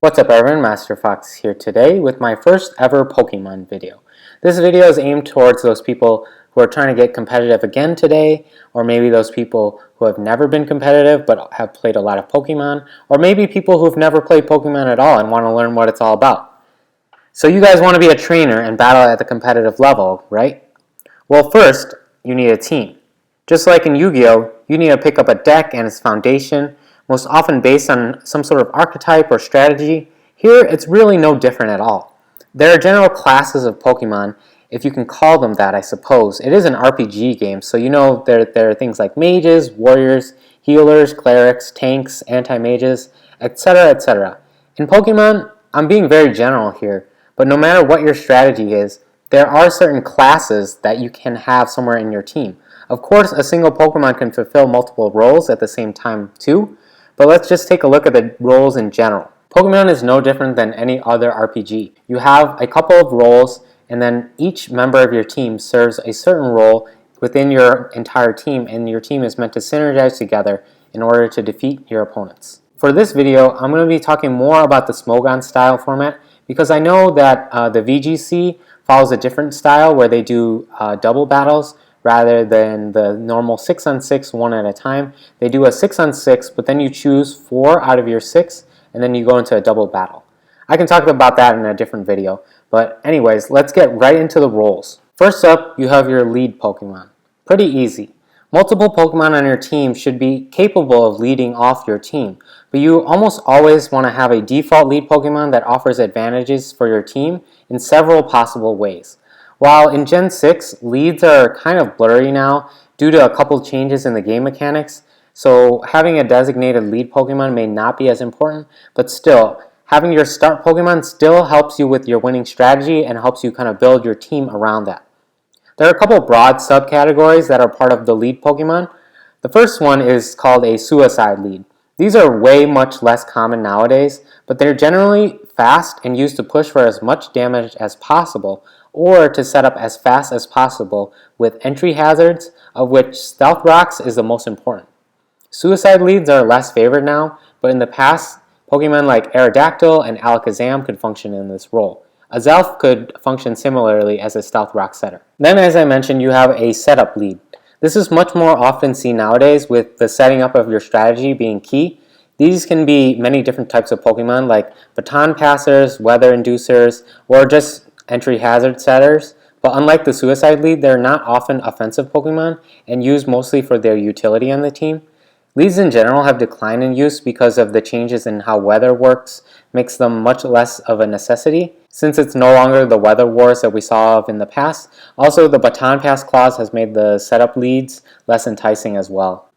What's up everyone, Master Fox here today with my first ever Pokemon video. This video is aimed towards those people who are trying to get competitive again today, or maybe those people who have never been competitive but have played a lot of Pokemon, or maybe people who have never played Pokemon at all and want to learn what it's all about. So you guys want to be a trainer and battle at the competitive level, right? Well, first, you need a team. Just like in Yu-Gi-Oh, you need to pick up a deck and its foundation, most often based on some sort of archetype or strategy. Here, it's really no different at all. There are general classes of Pokemon, if you can call them that, I suppose. It is an RPG game, so you know there are things like mages, warriors, healers, clerics, tanks, anti-mages, etc., etc. In Pokemon, I'm being very general here, but no matter what your strategy is, there are certain classes that you can have somewhere in your team. Of course, a single Pokemon can fulfill multiple roles at the same time too, but let's just take a look at the roles in general. Pokemon is no different than any other RPG. You have a couple of roles, and then each member of your team serves a certain role within your entire team, and your team is meant to synergize together in order to defeat your opponents. For this video, I'm going to be talking more about the Smogon style format because I know that the VGC follows a different style where they do double battles rather than the normal 6-on-6 one at a time. They do a 6-on-6, but then you choose 4 out of your 6, and then you go into a double battle. I can talk about that in a different video, but anyways, let's get right into the roles. First up, you have your lead Pokemon. Pretty easy. Multiple Pokemon on your team should be capable of leading off your team, but you almost always want to have a default lead Pokemon that offers advantages for your team in several possible ways. While in Gen 6, leads are kind of blurry now due to a couple changes in the game mechanics, so having a designated lead Pokemon may not be as important, but still, having your start Pokemon still helps you with your winning strategy and helps you kind of build your team around that. There are a couple broad subcategories that are part of the lead Pokemon. The first one is called a suicide lead. These are way much less common nowadays, but they're generally fast and used to push for as much damage as possible or to set up as fast as possible with entry hazards, of which Stealth Rocks is the most important. Suicide leads are less favored now, but in the past, Pokemon like Aerodactyl and Alakazam could function in this role. Azelf could function similarly as a Stealth Rock setter. Then, as I mentioned, you have a setup lead. This is much more often seen nowadays with the setting up of your strategy being key. These can be many different types of Pokemon like baton passers, weather inducers, or just entry hazard setters, but unlike the suicide lead, they're not often offensive Pokemon and used mostly for their utility on the team. Leads in general have declined in use because of the changes in how weather works, makes them much less of a necessity, since it's no longer the weather wars that we saw of in the past. Also, the baton pass clause has made the setup leads less enticing as well.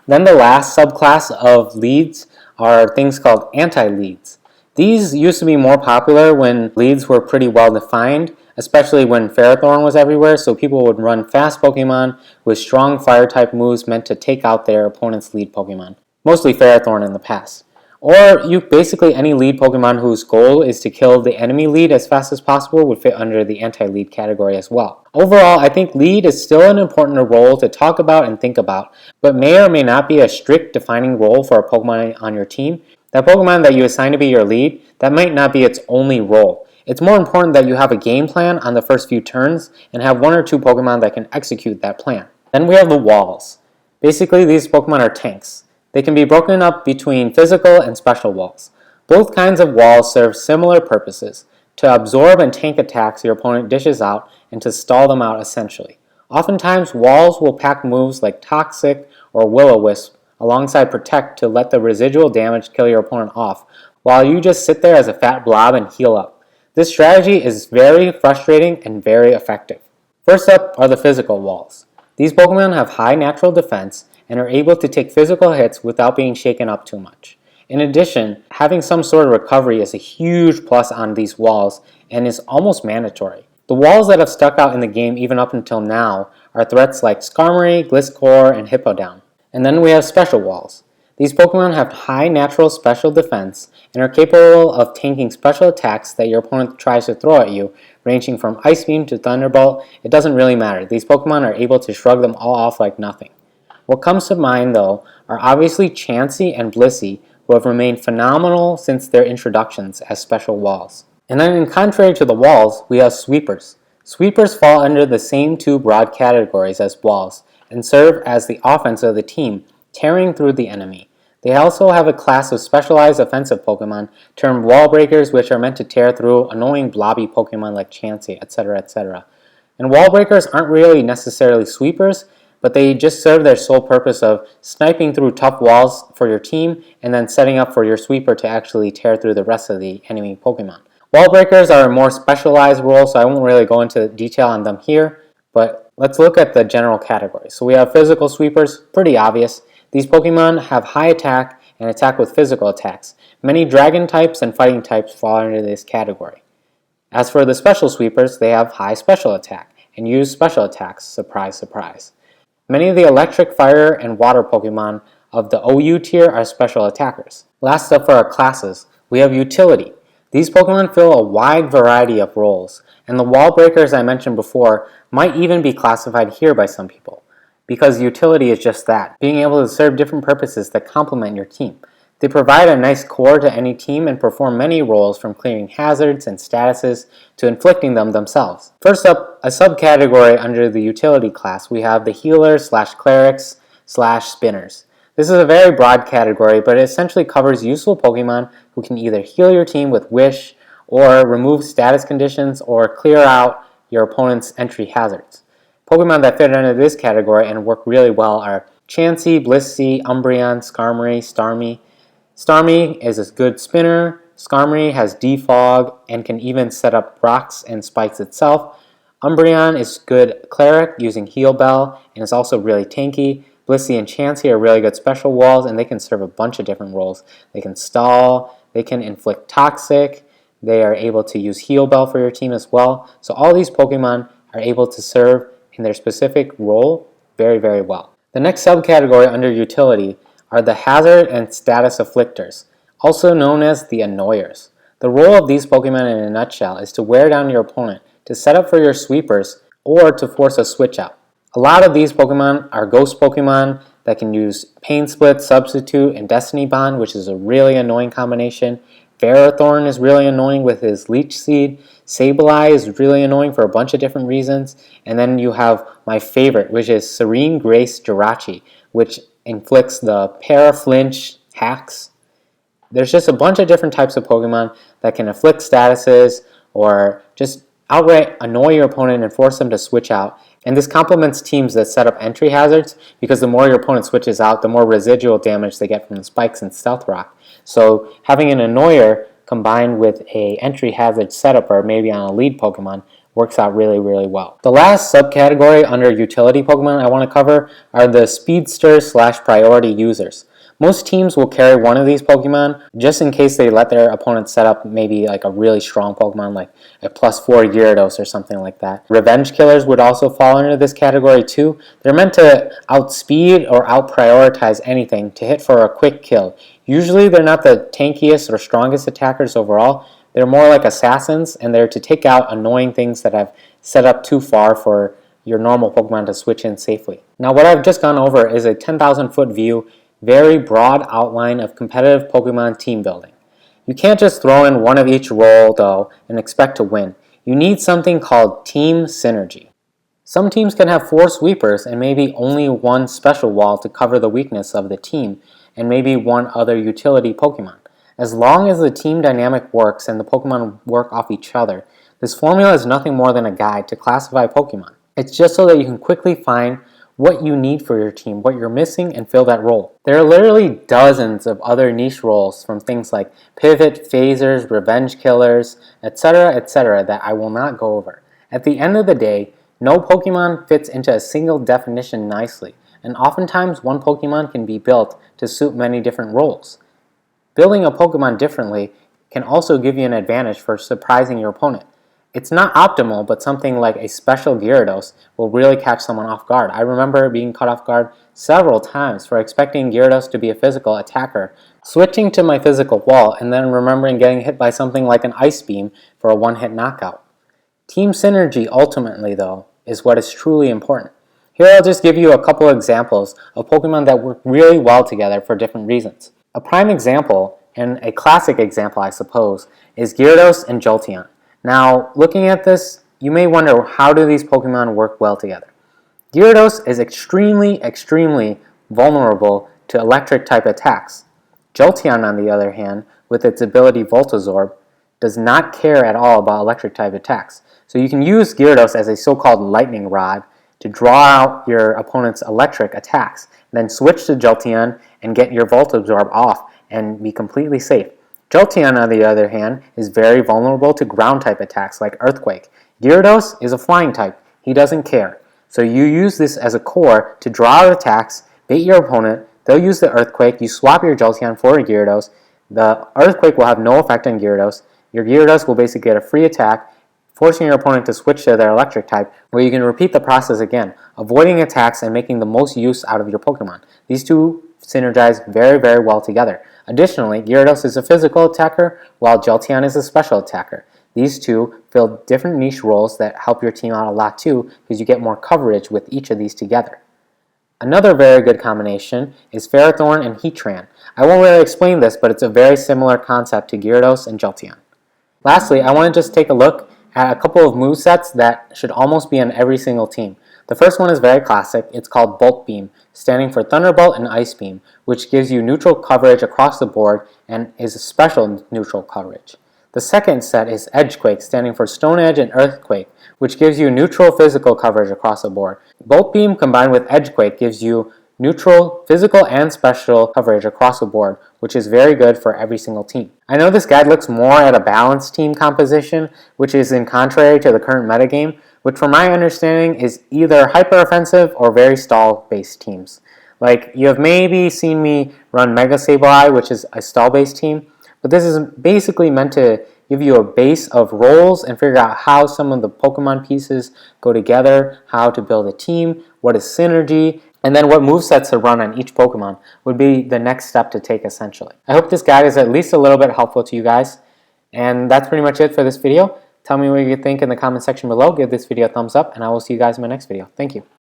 Then the last subclass of leads are things called anti-leads. These used to be more popular when leads were pretty well defined, especially when Ferrothorn was everywhere, so people would run fast Pokemon with strong fire-type moves meant to take out their opponent's lead Pokemon. Mostly Ferrothorn in the past. Or basically any lead Pokemon whose goal is to kill the enemy lead as fast as possible would fit under the anti-lead category as well. Overall, I think lead is still an important role to talk about and think about, but may or may not be a strict defining role for a Pokemon on your team. That Pokemon that you assign to be your lead, that might not be its only role. It's more important that you have a game plan on the first few turns and have 1 or 2 Pokemon that can execute that plan. Then we have the walls. Basically, these Pokemon are tanks. They can be broken up between physical and special walls. Both kinds of walls serve similar purposes, to absorb and tank attacks your opponent dishes out and to stall them out essentially. Oftentimes, walls will pack moves like Toxic or Will-O-Wisp alongside Protect to let the residual damage kill your opponent off, while you just sit there as a fat blob and heal up. This strategy is very frustrating and very effective. First up are the physical walls. These Pokemon have high natural defense and are able to take physical hits without being shaken up too much. In addition, having some sort of recovery is a huge plus on these walls and is almost mandatory. The walls that have stuck out in the game even up until now are threats like Skarmory, Gliscor, and Hippowdon. And then we have special walls. These Pokemon have high natural special defense and are capable of tanking special attacks that your opponent tries to throw at you, ranging from Ice Beam to Thunderbolt. It doesn't really matter. These Pokemon are able to shrug them all off like nothing. What comes to mind, though, are obviously Chansey and Blissey, who have remained phenomenal since their introductions as special walls. And then in contrary to the walls, we have sweepers. Sweepers fall under the same two broad categories as walls and serve as the offense of the team, tearing through the enemy. They also have a class of specialized offensive Pokemon termed wall breakers, which are meant to tear through annoying blobby Pokemon like Chansey, etc., etc. And wall breakers aren't really necessarily sweepers, but they just serve their sole purpose of sniping through tough walls for your team and then setting up for your sweeper to actually tear through the rest of the enemy Pokemon. Wall breakers are a more specialized role, so I won't really go into detail on them here, but let's look at the general categories. So we have physical sweepers, pretty obvious. These Pokemon have high attack and attack with physical attacks. Many dragon types and fighting types fall under this category. As for the special sweepers, they have high special attack and use special attacks, surprise, surprise. Many of the electric, fire, and water Pokemon of the OU tier are special attackers. Last up for our classes, we have utility. These Pokemon fill a wide variety of roles, and the wall breakers I mentioned before might even be classified here by some people, because utility is just that, being able to serve different purposes that complement your team. They provide a nice core to any team and perform many roles from clearing hazards and statuses to inflicting them themselves. First up, a subcategory under the utility class, we have the healers/clerics/spinners. This is a very broad category, but it essentially covers useful Pokemon who can either heal your team with Wish, or remove status conditions, or clear out your opponent's entry hazards. Pokemon that fit under this category and work really well are Chansey, Blissey, Umbreon, Skarmory, Starmie. Starmie is a good spinner, Skarmory has Defog and can even set up rocks and spikes itself. Umbreon is good cleric using Heal Bell and is also really tanky. Blissey and Chansey are really good special walls, and they can serve a bunch of different roles. They can stall, they can inflict toxic, they are able to use Heal Bell for your team as well. So all these Pokemon are able to serve in their specific role very, very well. The next subcategory under utility are the hazard and status afflictors, also known as the annoyers. The role of these Pokemon in a nutshell is to wear down your opponent, to set up for your sweepers, or to force a switch out. A lot of these Pokemon are ghost Pokemon that can use Pain Split, Substitute, and Destiny Bond, which is a really annoying combination. Ferrothorn is really annoying with his Leech Seed. Sableye is really annoying for a bunch of different reasons. And then you have my favorite, which is Serene Grace Jirachi, which inflicts the Paraflinch hacks. There's just a bunch of different types of Pokemon that can afflict statuses or just outright annoy your opponent and force them to switch out. And this complements teams that set up entry hazards, because the more your opponent switches out, the more residual damage they get from the spikes and Stealth Rock. So having an annoyer combined with a entry hazard setup, or maybe on a lead Pokemon, works out really, really well. The last subcategory under utility Pokemon I want to cover are the speedsters/priority users. Most teams will carry one of these Pokemon just in case they let their opponent set up maybe like a really strong Pokemon like a +4 Gyarados or something like that. Revenge killers would also fall under this category too. They're meant to outspeed or outprioritize anything to hit for a quick kill. Usually they're not the tankiest or strongest attackers overall. They're more like assassins, and they're to take out annoying things that have set up too far for your normal Pokemon to switch in safely. Now what I've just gone over is a 10,000 foot view, very broad outline of competitive Pokemon team building. You can't just throw in one of each role though and expect to win. You need something called team synergy. Some teams can have 4 sweepers and maybe only one special wall to cover the weakness of the team, and maybe one other utility Pokemon. As long as the team dynamic works and the Pokemon work off each other, this formula is nothing more than a guide to classify Pokemon. It's just so that you can quickly find what you need for your team, what you're missing, and fill that role. There are literally dozens of other niche roles, from things like pivot, phasers, revenge killers, etc., that I will not go over. At the end of the day, no Pokemon fits into a single definition nicely, and oftentimes one Pokemon can be built to suit many different roles. Building a Pokemon differently can also give you an advantage for surprising your opponent. It's not optimal, but something like a special Gyarados will really catch someone off guard. I remember being caught off guard several times for expecting Gyarados to be a physical attacker, switching to my physical wall, and then remembering getting hit by something like an Ice Beam for a one-hit knockout. Team synergy ultimately, though, is what is truly important. Here I'll just give you a couple examples of Pokemon that work really well together for different reasons. A prime example, and a classic example I suppose, is Gyarados and Jolteon. Now, looking at this, you may wonder, how do these Pokemon work well together? Gyarados is extremely vulnerable to electric type attacks. Jolteon, on the other hand, with its ability Voltazorb, does not care at all about electric type attacks. So you can use Gyarados as a so-called lightning rod to draw out your opponent's electric attacks, then switch to Jolteon and get your Voltazorb off and be completely safe. Jolteon, on the other hand, is very vulnerable to ground type attacks like Earthquake. Gyarados is a flying type. He doesn't care. So you use this as a core to draw out attacks, bait your opponent, they'll use the Earthquake, you swap your Jolteon for a Gyarados, the Earthquake will have no effect on Gyarados, your Gyarados will basically get a free attack, forcing your opponent to switch to their electric type, where you can repeat the process again, avoiding attacks and making the most use out of your Pokemon. These two synergize very well together. Additionally, Gyarados is a physical attacker, while Jolteon is a special attacker. These two fill different niche roles that help your team out a lot too, because you get more coverage with each of these together. Another very good combination is Ferrothorn and Heatran. I won't really explain this, but it's a very similar concept to Gyarados and Jolteon. Lastly, I want to just take a look at a couple of movesets that should almost be on every single team. The first one is very classic. It's called Bolt Beam, standing for Thunderbolt and Ice Beam, which gives you neutral coverage across the board and is a special neutral coverage. The second set is Edgequake, standing for Stone Edge and Earthquake, which gives you neutral physical coverage across the board. Bolt Beam combined with Edgequake gives you neutral, physical, and special coverage across the board, which is very good for every single team. I know this guide looks more at a balanced team composition, which is in contrary to the current metagame, which from my understanding is either hyper-offensive or very stall-based teams. Like, you have maybe seen me run Mega Sableye, which is a stall-based team, but this is basically meant to give you a base of roles and figure out how some of the Pokemon pieces go together, how to build a team, what is synergy, and then what movesets to run on each Pokemon would be the next step to take essentially. I hope this guide is at least a little bit helpful to you guys. And that's pretty much it for this video. Tell me what you think in the comment section below. Give this video a thumbs up, and I will see you guys in my next video. Thank you.